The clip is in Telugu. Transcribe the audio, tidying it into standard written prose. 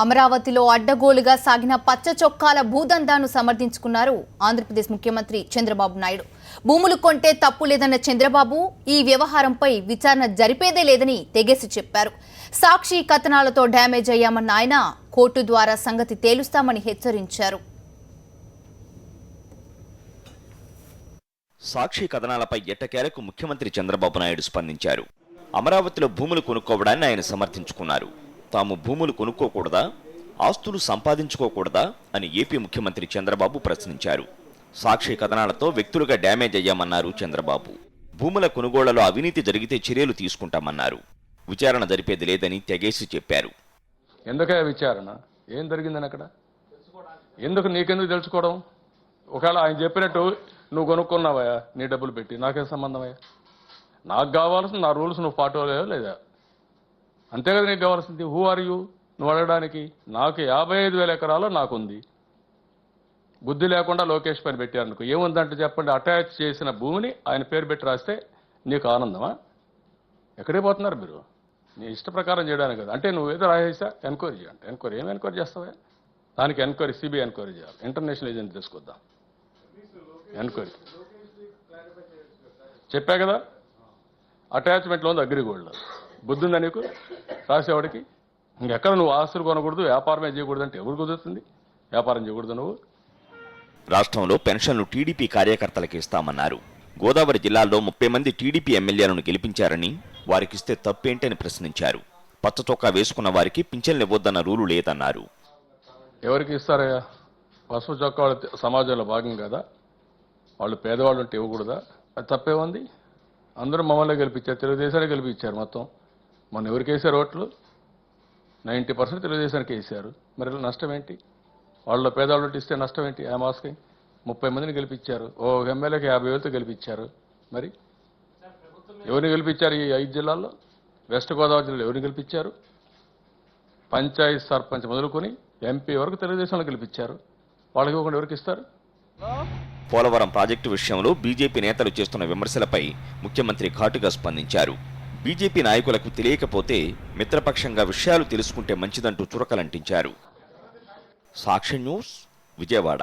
అమరావతిలో అడ్డగోలుగా సాగిన పచ్చ చొక్కాల భూదందాను సమర్థించుకున్నారు ఆంధ్రప్రదేశ్ ముఖ్యమంత్రి చంద్రబాబు నాయుడు. భూములు కొంటే తప్పు లేదన్న చంద్రబాబు ఈ వ్యవహారంపై విచారణ జరిపేదే లేదని తెగేసి చెప్పారు. సాక్షి కథనాలతో డ్యామేజ్ అయ్యామన్న ఆయన కోర్టు ద్వారా సంగతి తేలుస్తామని హెచ్చరించారు. సాక్షి కథనాలపై ఎట్టకేలకు ముఖ్యమంత్రి చంద్రబాబు నాయుడు స్పందించారు. అమరావతిలో భూములు కొనుక్కోవడాన్ని ఆయన సమర్థించుకున్నారు. తాము భూములు కొనుక్కోకూడదా, ఆస్తులు సంపాదించుకోకూడదా అని ఏపీ ముఖ్యమంత్రి చంద్రబాబు ప్రశ్నించారు. సాక్షి కథనాలతో వ్యక్తులుగా డ్యామేజ్ అయ్యామన్నారు చంద్రబాబు. భూముల కొనుగోళ్లలో అవినీతి జరిగితే చర్యలు తీసుకుంటామన్నారు. విచారణ జరిపేది లేదని తెగేసి చెప్పారు. ఎందుకే విచారణ? ఏం జరిగిందని అక్కడ? ఎందుకు నీకెందుకు తెలుసుకోవడం? ఒకవేళ ఆయన చెప్పినట్టు నువ్వు కొనుక్కున్నావయ్యా, నీ డబ్బులు పెట్టి, నాకేం సంబంధమయ్యా? నాకు కావాల్సిన నా రూల్స్ నువ్వు ఫాలో అయ్యావా లేదా? అంతే కదా నీకు కావాల్సింది. హూ ఆర్ యూ నువ్వు అడగడానికి? నాకు 55,000 ఎకరాలు నాకుంది. బుద్ధి లేకుండా లోకేష్ పైన పెట్టారనుకో, ఏముందంటే చెప్పండి, అటాచ్ చేసిన భూమిని ఆయన పేరు పెట్టి రాస్తే నీకు ఆనందమా? ఎక్కడే పోతున్నారు మీరు? నీ ఇష్ట ప్రకారం చేయడానికి కదా. అంటే నువ్వు ఏదో రాసేసా ఎంక్వైరీ చేయండి. ఎంక్వైరీ ఏం ఎంక్వైరీ చేస్తావా? దానికి ఎంక్వైరీ సిబిఐ ఎంక్వైరీ చేయాలి. ఇంటర్నేషనల్ ఏజెన్సీ తీసుకొద్దాం ఎంక్వైరీ. చెప్పా కదా, అటాచ్మెంట్లో ఉంది అగ్రిగోల్డ్. బుద్ధి ఉందా నీకు రాసేవాడికి? ఇంకెక్కడ నువ్వు ఆస్తులు కొనకూడదు, వ్యాపారమే చేయకూడదు అంటే ఎవరు కుదురుతుంది? వ్యాపారం చేయకూడదు నువ్వు. రాష్ట్రంలో పెన్షన్లు టీడీపీ కార్యకర్తలకు ఇస్తామన్నారు. గోదావరి జిల్లాలో 30 మంది టీడీపీ ఎమ్మెల్యేలను గెలిపించారని, వారికిస్తే తప్పేంటని ప్రశ్నించారు. పచ్చ చొక్కా వేసుకున్న వారికి పింఛన్లు ఇవ్వొద్దన్న రూలు లేదన్నారు. ఎవరికి ఇస్తారయ్యా? పసుపు చొక్కా వాళ్ళ సమాజంలో భాగం కదా. వాళ్ళు పేదవాళ్ళు ఉంటే ఇవ్వకూడదా? అది తప్పే ఉంది. అందరూ మమ్మల్ని గెలిపించారు, తెలుగుదేశాన్ని గెలిపించారు. మొత్తం మొన్న ఎవరికి వేశారు ఓట్లు? 90% తెలుగుదేశానికి వేశారు. మరి నష్టం ఏంటి? వాళ్ళలో పేదవాళ్ళు ఇస్తే నష్టం ఏంటి? ఆ మాస్కి 30 మందిని గెలిపించారు. ఓ ఎమ్మెల్యేకి 50,000తో గెలిపించారు. మరి ఎవరిని గెలిపించారు? ఈ 5 జిల్లాల్లో వెస్ట్ గోదావరి జిల్లాలో ఎవరిని గెలిపించారు? పంచాయత్ సర్పంచ్ మొదలుకొని ఎంపీ వరకు తెలుగుదేశంలో గెలిపించారు. వాళ్ళకి ఇవ్వకుండా ఎవరికి ఇస్తారు? పోలవరం ప్రాజెక్టు విషయంలో బీజేపీ నేతలు చేస్తున్న విమర్శలపై ముఖ్యమంత్రి ఘాటుగా స్పందించారు. బీజేపీ నాయకులకు తెలియకపోతే మిత్రపక్షంగా విషయాలు తెలుసుకుంటే మంచిదంటూ చురకలంటించారు. సాక్షి న్యూస్, విజయవాడ.